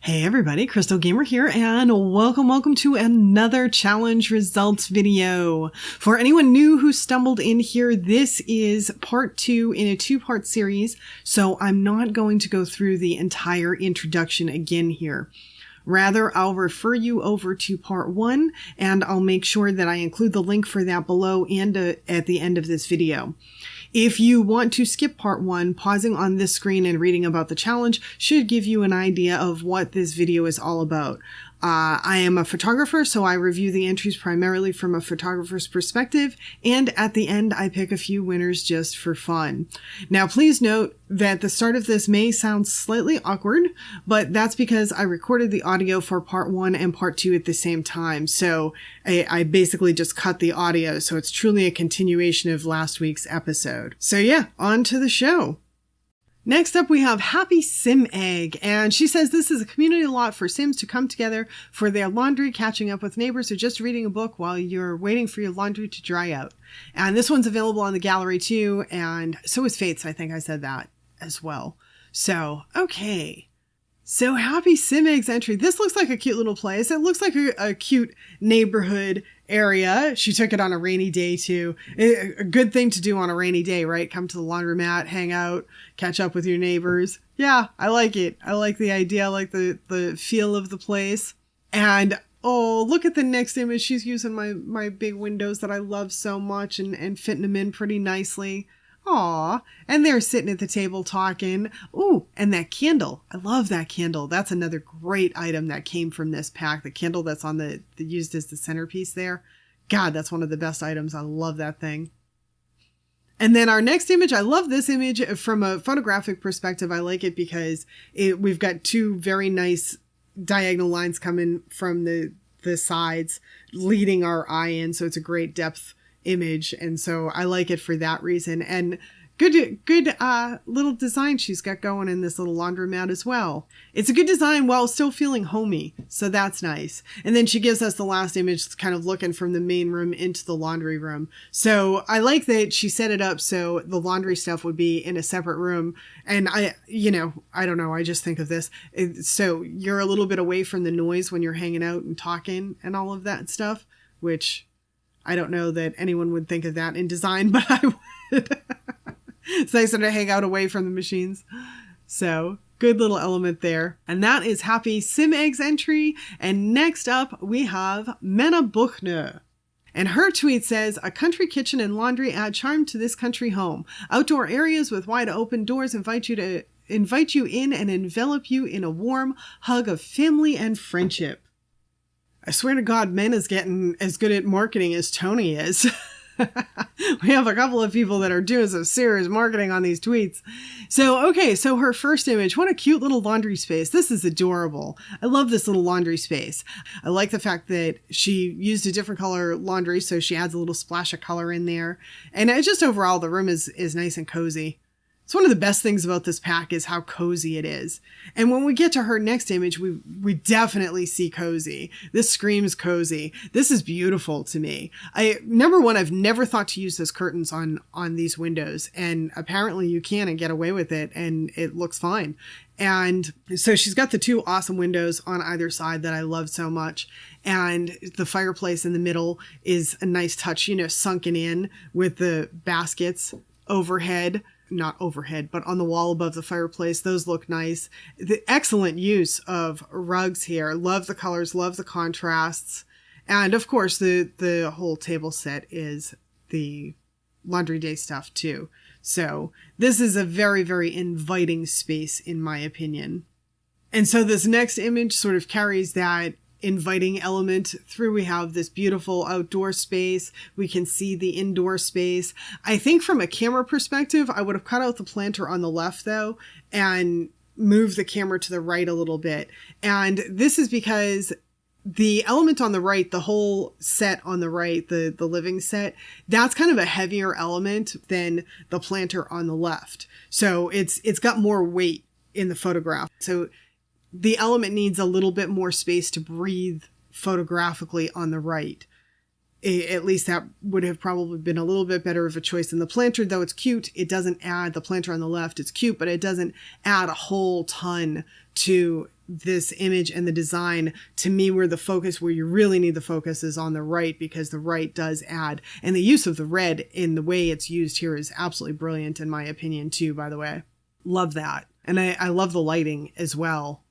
Hey everybody, Krystal Gamer here, and welcome to another challenge results video. For anyone new who stumbled in here, this is part 2 in a 2-part series, so I'm not going to go through the entire introduction again here. Rather, I'll refer you over to part 1, and I'll make sure that I include the link for that below and at the end of this video. If you want to skip part 1, pausing on this screen and reading about the challenge should give you an idea of what this video is all about. I am a photographer, so I review the entries primarily from a photographer's perspective, and at the end I pick a few winners just for fun. Now please note that the start of this may sound slightly awkward, but that's because I recorded the audio for part 1 and part 2 at the same time, so I basically just cut the audio, so it's truly a continuation of last week's episode. So yeah, on to the show. Next up, we have Happy Sim Egg, and she says this is a community lot for Sims to come together for their laundry, catching up with neighbors, or just reading a book while you're waiting for your laundry to dry out. And this one's available on the gallery too, and so is Fate's. I think I said that as well. So, okay. So Happy Sim Egg's entry. This looks like a cute little place. It looks like a cute neighborhood area. She took it on a rainy day too. A good thing to do on a rainy day, right? Come to the laundromat, hang out, catch up with your neighbors. Yeah, I like it. I like the idea. I like the feel of the place. And oh, look at the next image. She's using my big windows that I love so much and fitting them in pretty nicely. Aw, and they're sitting at the table talking. Ooh, and that candle. I love that candle. That's another great item that came from this pack. The candle that's on the used as the centerpiece there. God, that's one of the best items. I love that thing. And then our next image, I love this image from a photographic perspective. I like it because we've got two very nice diagonal lines coming from the sides, leading our eye in. So it's a great depth image, and so I like it for that reason. And good little design she's got going in this little laundromat as well. It's a good design while still feeling homey, so that's nice. And then she gives us the last image kind of looking from the main room into the laundry room. So I like that she set it up so the laundry stuff would be in a separate room. And I don't know, I just think of this. So you're a little bit away from the noise when you're hanging out and talking and all of that stuff, which I don't know that anyone would think of that in design, but I would. It's nicer to hang out away from the machines. So, good little element there. And that is Happy Sim Egg's entry. And next up, we have Menna Buckner. And her tweet says, a country kitchen and laundry add charm to this country home. Outdoor areas with wide open doors invite you in and envelop you in a warm hug of family and friendship. I swear to God, Menna's getting as good at marketing as Tony is. We have a couple of people that are doing some serious marketing on these tweets. So, okay, so her first image, what a cute little laundry space. This is adorable. I love this little laundry space. I like the fact that she used a different color laundry, so she adds a little splash of color in there. And just overall, the room is nice and cozy. It's one of the best things about this pack is how cozy it is. And when we get to her next image, we definitely see cozy. This screams cozy. This is beautiful to me. Number one, I've never thought to use those curtains on these windows, and apparently you can and get away with it, and it looks fine. And so she's got the two awesome windows on either side that I love so much. And the fireplace in the middle is a nice touch, sunken in with the baskets overhead. Not overhead, but on the wall above the fireplace. Those look nice. The excellent use of rugs here. Love the colors, love the contrasts. And of course, the whole table set is the laundry day stuff too. So this is a very, very inviting space in my opinion. And so this next image sort of carries that inviting element through. We have this beautiful outdoor space. We can see the indoor space. I think from a camera perspective, I would have cut out the planter on the left though, and move the camera to the right a little bit. And this is because the element on the right, the whole set on the right, the living set, that's kind of a heavier element than the planter on the left. So it's got more weight in the photograph. So the element needs a little bit more space to breathe photographically on the right. At least that would have probably been a little bit better of a choice than the planter, though it's cute. It doesn't add, the planter on the left is cute, but it doesn't add a whole ton to this image and the design. To me, where you really need the focus is on the right, because the right does add, and the use of the red in the way it's used here is absolutely brilliant in my opinion too, by the way. Love that. And I love the lighting as well.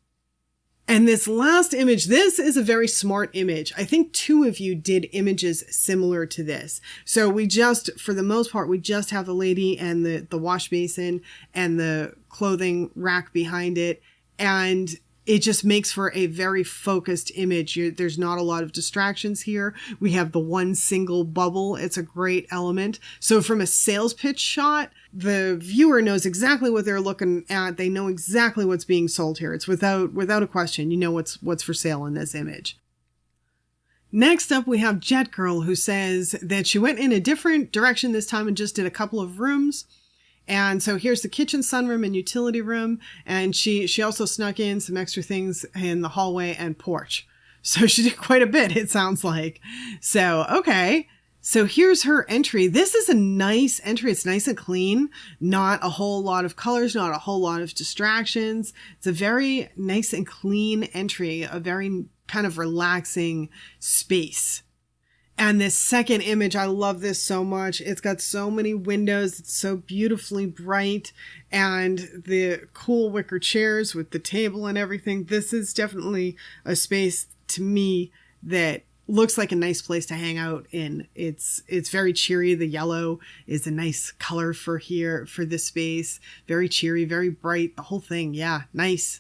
And this last image, this is a very smart image. I think 2 of you did images similar to this. So for the most part, we just have the lady and the wash basin and the clothing rack behind it. And it just makes for a very focused image. There's not a lot of distractions here. We have the one single bubble. It's a great element. So from a sales pitch shot, the viewer knows exactly what they're looking at. They know exactly what's being sold here. It's without a question. You know what's for sale in this image. Next up, we have Jet Girl, who says that she went in a different direction this time and just did a couple of rooms. And so here's the kitchen, sunroom, and utility room. And she also snuck in some extra things in the hallway and porch. So she did quite a bit, it sounds like. So, okay. So here's her entry. This is a nice entry. It's nice and clean. Not a whole lot of colors, not a whole lot of distractions. It's a very nice and clean entry, a very kind of relaxing space. And this second image, I love this so much. It's got so many windows. It's so beautifully bright. And the cool wicker chairs with the table and everything. This is definitely a space to me that looks like a nice place to hang out in. It's very cheery. The yellow is a nice color for this space. Very cheery, very bright. The whole thing. Yeah, nice.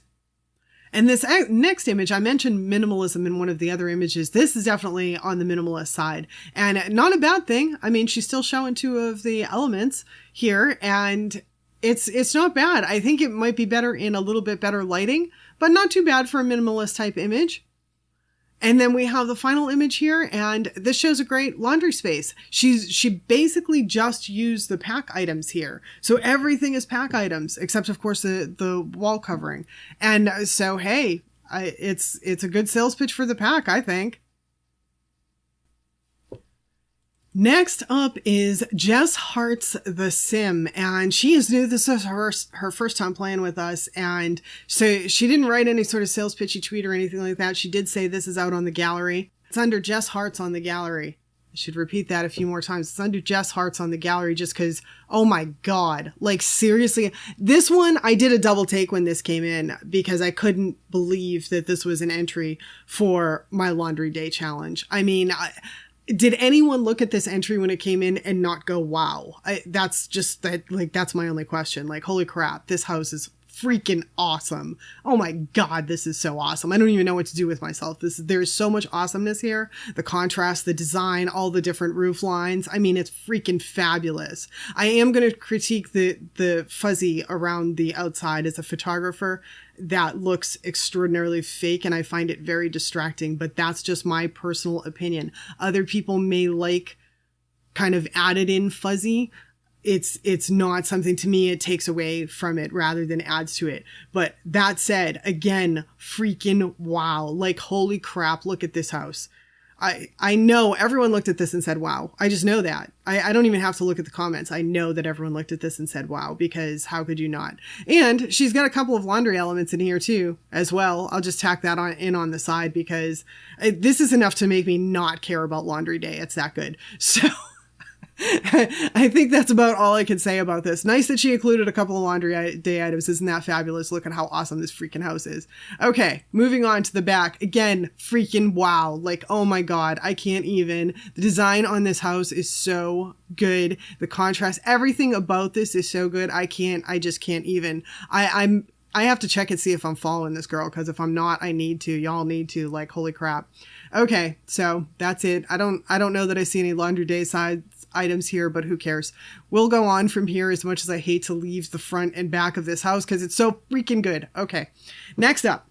And this next image, I mentioned minimalism in one of the other images. This is definitely on the minimalist side, and not a bad thing. I mean, she's still showing 2 of the elements here, and it's not bad. I think it might be better in a little bit better lighting, but not too bad for a minimalist type image. And then we have the final image here, and this shows a great laundry space. She basically just used the pack items here. So everything is pack items, except of course the wall covering. And so, hey, it's a good sales pitch for the pack, I think. Next up is Jess Hearts the Sim, and she is new. This is her first time playing with us, and so she didn't write any sort of sales pitchy tweet or anything like that. She did say this is out on the gallery. It's under Jess Hearts on the gallery. I should repeat that a few more times. It's under Jess Hearts on the gallery just because, oh my God, like seriously. This one, I did a double take when this came in because I couldn't believe that this was an entry for my laundry day challenge. I mean, did anyone look at this entry when it came in and not go, wow? That's my only question. Like, holy crap, this house is freaking awesome. Oh my God, this is so awesome. I don't even know what to do with myself. There's so much awesomeness here. The contrast, the design, all the different roof lines. I mean, it's freaking fabulous. I am going to critique the fuzzy around the outside as a photographer. That looks extraordinarily fake and I find it very distracting, but that's just my personal opinion. Other people may like kind of added in fuzzy. It's not something, to me, it takes away from it rather than adds to it. But that said, again, freaking wow. Like, holy crap, look at this house. I know everyone looked at this and said, wow. I just know that. I don't even have to look at the comments. I know that everyone looked at this and said, wow, because how could you not? And she's got a couple of laundry elements in here too, as well. I'll just tack that on the side because this is enough to make me not care about laundry day. It's that good. So I think that's about all I can say about this. Nice that she included a couple of laundry day items. Isn't that fabulous? Look at how awesome this freaking house is. Okay, moving on to the back. Again, freaking wow. Like, oh my God, I can't even. The design on this house is so good. The contrast, everything about this is so good. I just can't even. I have to check and see if I'm following this girl, because if I'm not, I need to. Y'all need to. Like, holy crap. Okay, so that's it. I don't know that I see any laundry day size items here, but who cares? We'll go on from here, as much as I hate to leave the front and back of this house because it's so freaking good. Okay, next up.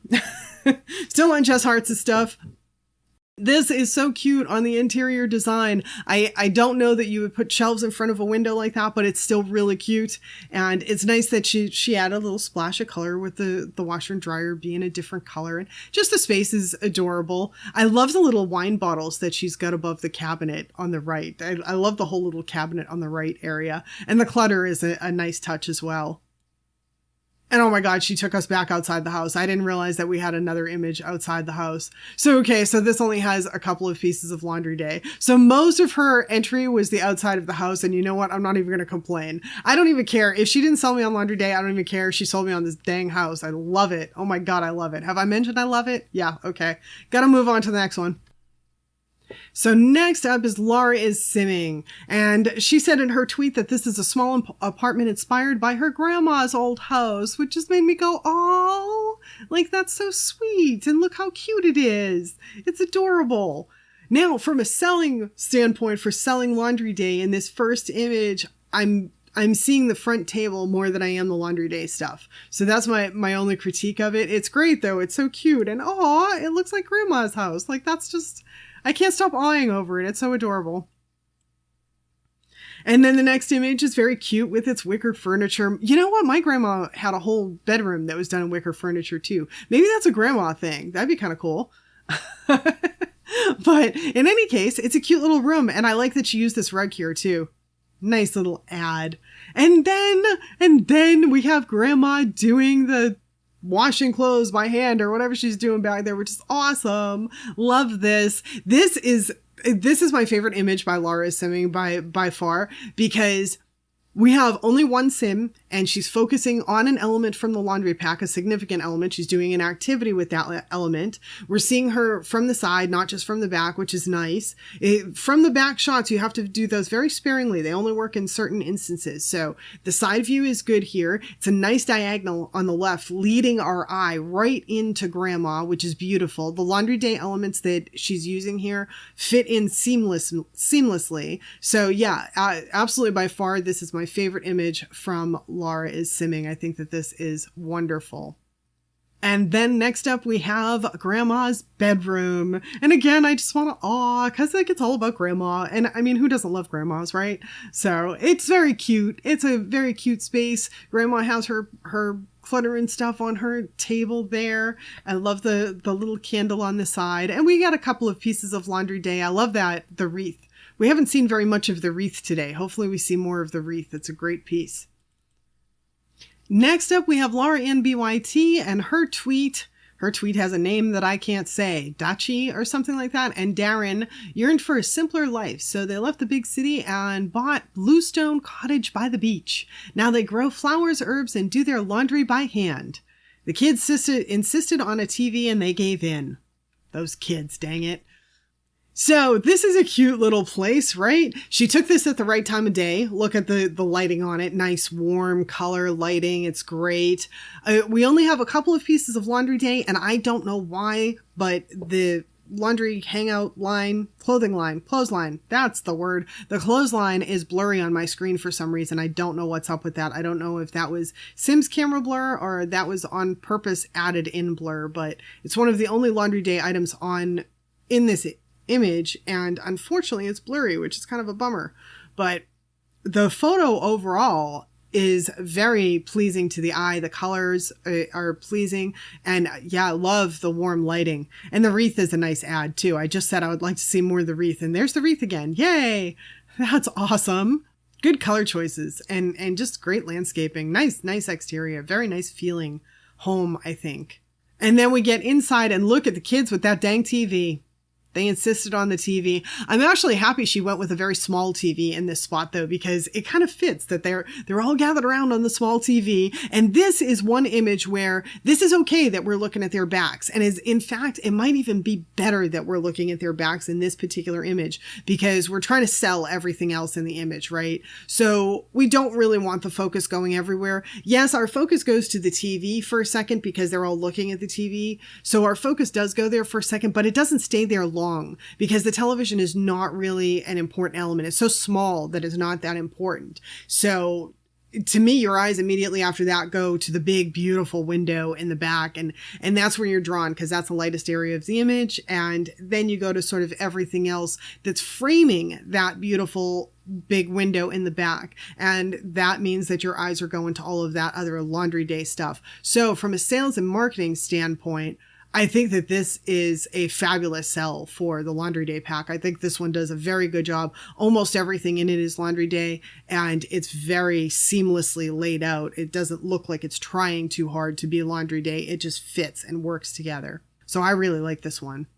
Still on Jess Hearts' stuff. This is so cute on the interior design. I don't know that you would put shelves in front of a window like that, but it's still really cute. And it's nice that she added a little splash of color with the washer and dryer being a different color. And just the space is adorable. I love the little wine bottles that she's got above the cabinet on the right. I love the whole little cabinet on the right area. And the clutter is a nice touch as well. And oh my God, she took us back outside the house. I didn't realize that we had another image outside the house. So, okay, so this only has a couple of pieces of laundry day. So most of her entry was the outside of the house. And you know what? I'm not even going to complain. I don't even care. If she didn't sell me on laundry day, I don't even care. She sold me on this dang house. I love it. Oh my God, I love it. Have I mentioned I love it? Yeah, okay. Gotta move on to the next one. So next up is Laura is simming, and she said in her tweet that this is a small apartment inspired by her grandma's old house, which just made me go, oh, like that's so sweet, and look how cute it is. It's adorable. Now, from a selling standpoint for selling laundry day in this first image, I'm seeing the front table more than I am the laundry day stuff. So that's my only critique of it. It's great though. It's so cute, and oh, it looks like grandma's house. Like that's just, I can't stop awing over it. It's so adorable. And then the next image is very cute with its wicker furniture. You know what? My grandma had a whole bedroom that was done in wicker furniture too. Maybe that's a grandma thing. That'd be kind of cool. But in any case, it's a cute little room. And I like that she used this rug here too. Nice little ad. And then we have grandma doing the washing clothes by hand or whatever she's doing back there, which is awesome. Love this. This is my favorite image by Laura is Simming by far, because we have only one sim and she's focusing on an element from the laundry pack, a significant element. She's doing an activity with that element. We're seeing her from the side, not just from the back, which is nice. From the back shots, you have to do those very sparingly. They only work in certain instances. So the side view is good here. It's a nice diagonal on the left, leading our eye right into grandma, which is beautiful. The laundry day elements that she's using here fit in seamlessly. So yeah, absolutely by far, this is my favorite image from Laura is Simming. I think that this is wonderful. And then next up we have grandma's bedroom. And again, I just want to because like it's all about grandma. And I mean, who doesn't love grandmas, right? So it's very cute. It's a very cute space. Grandma has her clutter and stuff on her table there. I love the little candle on the side. And we got a couple of pieces of laundry day. I love that, the wreath. We haven't seen very much of the wreath today. Hopefully we see more of the wreath. It's a great piece. Next up, we have Laura Nby Tea and her tweet. Her tweet has a name that I can't say, Dachi or something like that. And Darren yearned for a simpler life, so they left the big city and bought Bluestone Cottage by the beach. Now they grow flowers, herbs, and do their laundry by hand. The kids insisted on a TV and they gave in. Those kids, dang it. So this is a cute little place, right? She took this at the right time of day. Look at the lighting on it. Nice warm color lighting. It's great. We only have a couple of pieces of laundry day, and I don't know why, but the laundry hangout line, clothesline, that's the word. The clothesline is blurry on my screen for some reason. I don't know what's up with that. I don't know if that was Sims camera blur or that was on purpose added in blur, but it's one of the only laundry day items in this image, and unfortunately it's blurry, which is kind of a bummer, but the photo overall is very pleasing to the eye. The colors are pleasing, and yeah, I love the warm lighting, and the wreath is a nice add too. I just said I would like to see more of the wreath, and there's the wreath again. Yay, that's awesome. Good color choices and just great landscaping. Nice exterior, very nice feeling home, I think. And then we get inside and look at the kids with that dang TV. They insisted on the TV. I'm actually happy she went with a very small TV in this spot though, because it kind of fits that they're all gathered around on the small TV. And this is one image where this is okay that we're looking at their backs. And in fact, it might even be better that we're looking at their backs in this particular image, because we're trying to sell everything else in the image, right? So we don't really want the focus going everywhere. Yes, our focus goes to the TV for a second because they're all looking at the TV. So our focus does go there for a second, but it doesn't stay there long, because the television is not really an important element. It's so small that it's not that important. So to me, your eyes immediately after that go to the big, beautiful window in the back. And that's where you're drawn, because that's the lightest area of the image. And then you go to sort of everything else that's framing that beautiful big window in the back. And that means that your eyes are going to all of that other laundry day stuff. So from a sales and marketing standpoint, I think that this is a fabulous sell for the laundry day pack. I think this one does a very good job. Almost everything in it is laundry day, and it's very seamlessly laid out. It doesn't look like it's trying too hard to be laundry day. It just fits and works together. So I really like this one.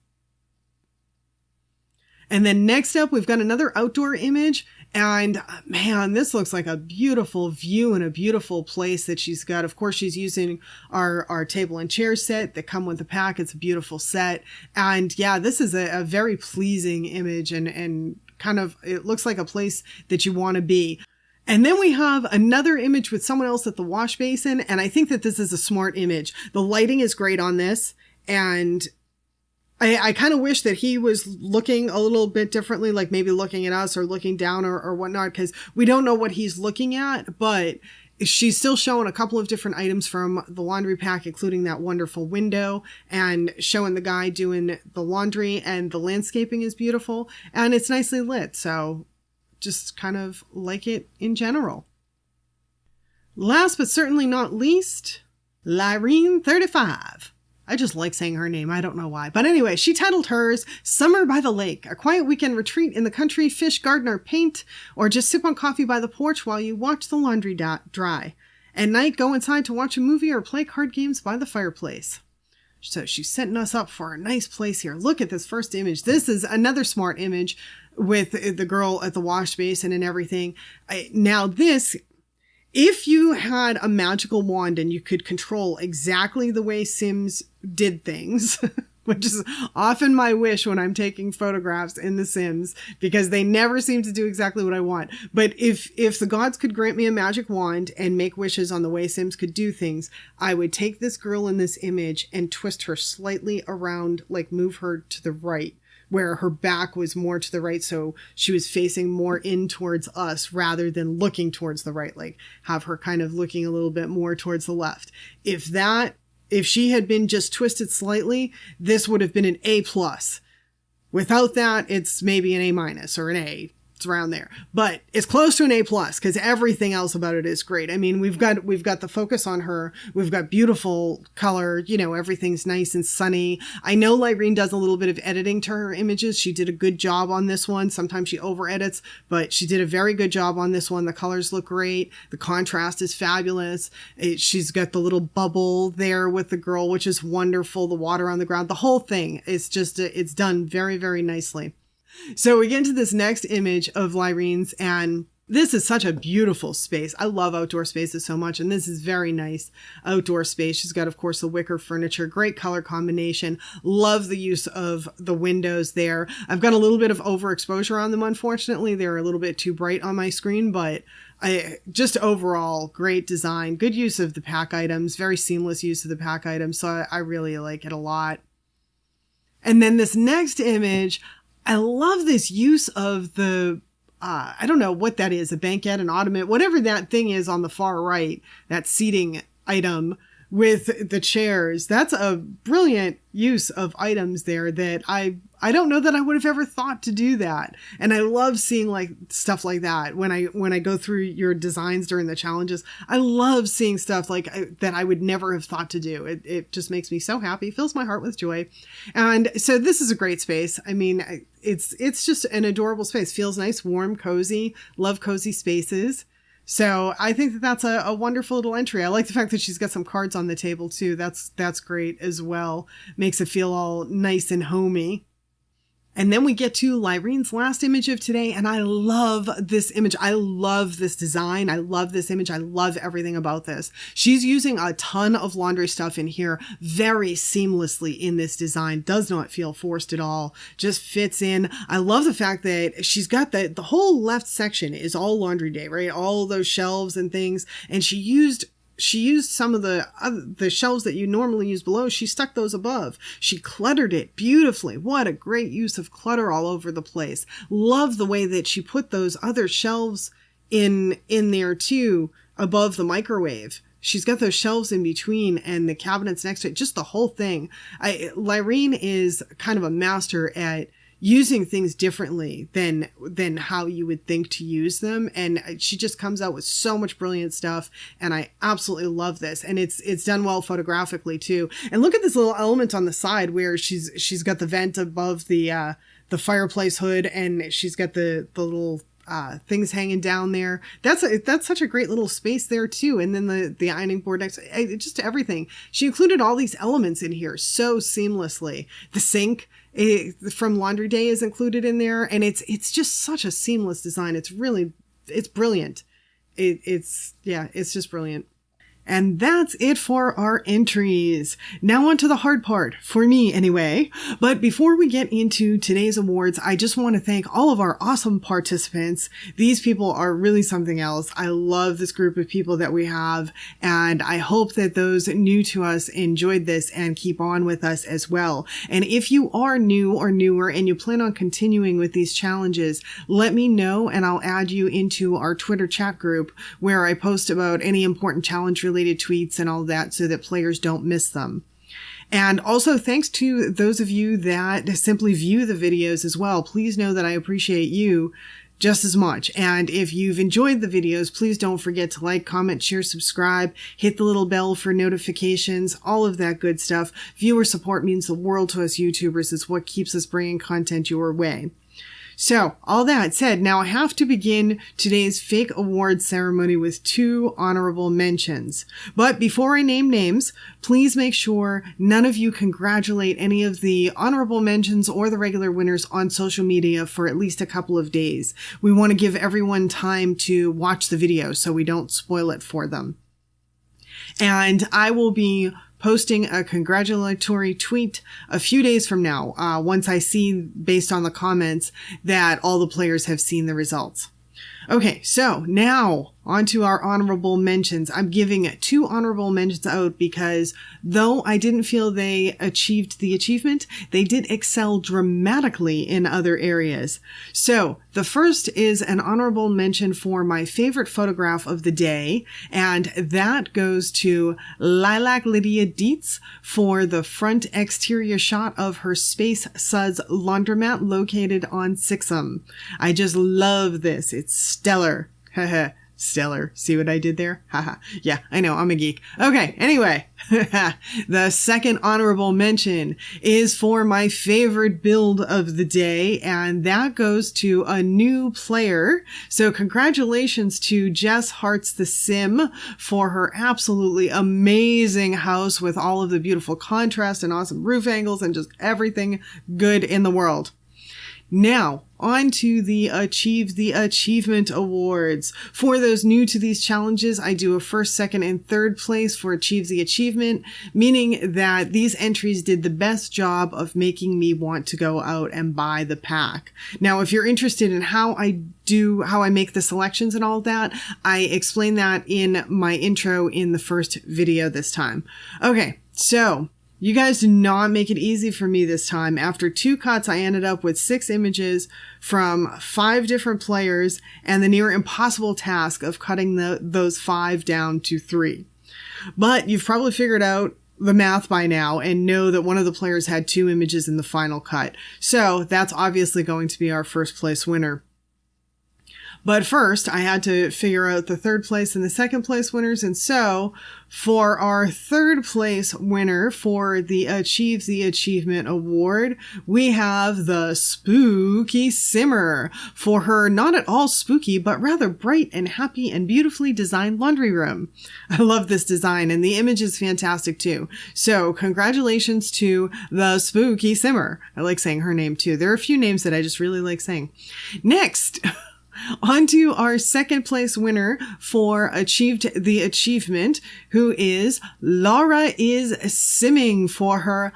And then next up, we've got another outdoor image. And man, this looks like a beautiful view and a beautiful place that she's got. Of course, she's using our table and chair set that come with the pack. It's a beautiful set. And yeah, this is a very pleasing image, and kind of, it looks like a place that you want to be. And then we have another image with someone else at the wash basin. And I think that this is a smart image. The lighting is great on this. And I kind of wish that he was looking a little bit differently, like maybe looking at us or looking down or whatnot, because we don't know what he's looking at, but she's still showing a couple of different items from the laundry pack, including that wonderful window, and showing the guy doing the laundry, and the landscaping is beautiful and it's nicely lit. So just kind of like it in general. Last but certainly not least, Lyrene 35. I just like saying her name. I don't know why. But anyway, she titled hers Summer by the Lake, a quiet weekend retreat in the country, fish, garden, or paint, or just sip on coffee by the porch while you watch the laundry dry. At night, go inside to watch a movie or play card games by the fireplace. So she's setting us up for a nice place here. Look at this first image. This is another smart image with the girl at the wash basin and everything. Now this... If you had a magical wand and you could control exactly the way Sims did things, which is often my wish when I'm taking photographs in The Sims, because they never seem to do exactly what I want. But if the gods could grant me a magic wand and make wishes on the way Sims could do things, I would take this girl in this image and twist her slightly around, like move her to the right, where her back was more to the right, so she was facing more in towards us rather than looking towards the right, like have her kind of looking a little bit more towards the left. If she had been just twisted slightly, this would have been an A+. Without that, it's maybe an A- or an A. It's around there, but it's close to an A+, because everything else about it is great. I mean, we've got the focus on her. We've got beautiful color. You know, everything's nice and sunny. I know Lyrene does a little bit of editing to her images. She did a good job on this one. Sometimes she over edits, but she did a very good job on this one. The colors look great. The contrast is fabulous. She's got the little bubble there with the girl, which is wonderful. The water on the ground, the whole thing is just, it's done very, very nicely. So we get into this next image of Lyrene's, and this is such a beautiful space. I love outdoor spaces so much, and this is very nice outdoor space. She's got, of course, the wicker furniture, great color combination. Love the use of the windows there. I've got a little bit of overexposure on them, unfortunately. They're a little bit too bright on my screen, but just overall, great design, good use of the pack items, very seamless use of the pack items, so I really like it a lot. And then this next image, I love this use of the, I don't know what that is, a banquette, an ottoman, whatever that thing is on the far right, that seating item with the chairs. That's a brilliant use of items there that I don't know that I would have ever thought to do that. And I love seeing like stuff like that when I go through your designs during the challenges. I love seeing stuff like that I would never have thought to do. It just makes me so happy, fills my heart with joy. And so this is a great space. I mean, it's just an adorable space. Feels nice, warm, cozy. Love cozy spaces. So I think that that's a wonderful little entry. I like the fact that she's got some cards on the table too. That's great as well. Makes it feel all nice and homey. And then we get to Lyrene's last image of today, and I love this image. I love this design. I love this image. I love everything about this. She's using a ton of laundry stuff in here very seamlessly in this design. Does not feel forced at all. Just fits in. I love the fact that she's got the whole left section is all laundry day, right? All those shelves and things. And she used some of the shelves that you normally use below. She stuck those above. She cluttered it beautifully. What a great use of clutter all over the place. Love the way that she put those other shelves in there too. above the microwave. She's got those shelves in between and the cabinets next to it, just the whole thing. Lyrene is kind of a master at using things differently than how you would think to use them. And she just comes out with so much brilliant stuff. And I absolutely love this. And it's done well photographically too. And look at this little element on the side where she's got the vent above the fireplace hood, and she's got the little things hanging down there. That's such a great little space there too. And then the ironing board next, just everything. She included all these elements in here so seamlessly. The sink from Laundry Day is included in there, and it's just such a seamless design. It's brilliant. It's just brilliant. And that's it for our entries. Now on to the hard part, for me anyway. But before we get into today's awards, I just want to thank all of our awesome participants. These people are really something else. I love this group of people that we have, and I hope that those new to us enjoyed this and keep on with us as well. And if you are new or newer and you plan on continuing with these challenges, let me know and I'll add you into our Twitter chat group where I post about any important challenge related tweets and all that so that players don't miss them. And also thanks to those of you that simply view the videos as well. Please know that I appreciate you just as much. And if you've enjoyed the videos, please don't forget to like, comment, share, subscribe, hit the little bell for notifications, all of that good stuff. Viewer support means the world to us YouTubers. It's what keeps us bringing content your way. So, all that said, now I have to begin today's fake awards ceremony with 2 honorable mentions. But before I name names, please make sure none of you congratulate any of the honorable mentions or the regular winners on social media for at least a couple of days. We want to give everyone time to watch the video so we don't spoil it for them. And I will be posting a congratulatory tweet a few days from now, once I see, based on the comments, that all the players have seen the results. Okay, so now on to our honorable mentions. I'm giving 2 honorable mentions out because though I didn't feel they achieved the achievement, they did excel dramatically in other areas. So the first is an honorable mention for my favorite photograph of the day, and that goes to Lilac Lydia Dietz for the front exterior shot of her Space Suds laundromat located on Sixum. I just love this. It's stellar. Haha. Stellar. See what I did there? Haha. Yeah, I know. I'm a geek. Okay. Anyway, the second honorable mention is for my favorite build of the day, and that goes to a new player. So congratulations to Jess Hearts the Sim for her absolutely amazing house with all of the beautiful contrast and awesome roof angles and just everything good in the world. Now, on to the Achieve the Achievement Awards. For those new to these challenges, I do a first, second, and third place for Achieve the Achievement, meaning that these entries did the best job of making me want to go out and buy the pack. Now, if you're interested in how I make the selections and all that, I explain that in my intro in the first video this time. Okay, so you guys do not make it easy for me this time. After 2 cuts, I ended up with 6 images from 5 different players and the near impossible task of cutting those 5 down to 3. But you've probably figured out the math by now and know that one of the players had 2 images in the final cut. So that's obviously going to be our first place winner. But first, I had to figure out the third place and the second place winners. And so for our third place winner for the Achieve the Achievement Award, we have the Spooky Simmer for her not at all spooky, but rather bright and happy and beautifully designed laundry room. I love this design, and the image is fantastic too. So congratulations to the Spooky Simmer. I like saying her name too. There are a few names that I just really like saying. Next, on to our second place winner for Achieved the Achievement, who is Laura is Simming for her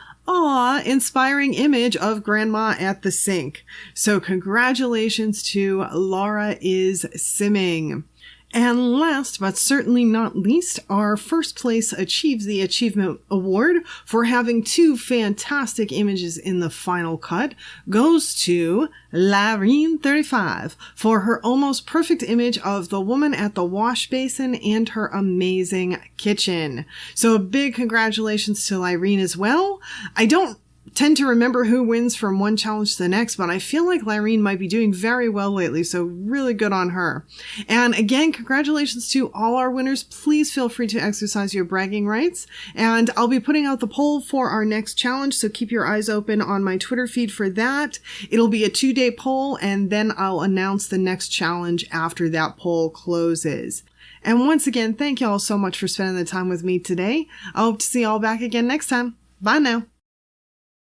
inspiring image of Grandma at the sink. So congratulations to Laura is Simming. And last but certainly not least, our first place achieves the Achievement Award for having 2 fantastic images in the final cut goes to Larine35 for her almost perfect image of the woman at the wash basin and her amazing kitchen. So a big congratulations to Lyrene as well. I don't tend to remember who wins from one challenge to the next, but I feel like Lyrene might be doing very well lately, so really good on her. And again, congratulations to all our winners. Please feel free to exercise your bragging rights, and I'll be putting out the poll for our next challenge, so keep your eyes open on my Twitter feed for that. It'll be a 2-day poll, and then I'll announce the next challenge after that poll closes. And once again, thank you all so much for spending the time with me today. I hope to see you all back again next time. Bye now.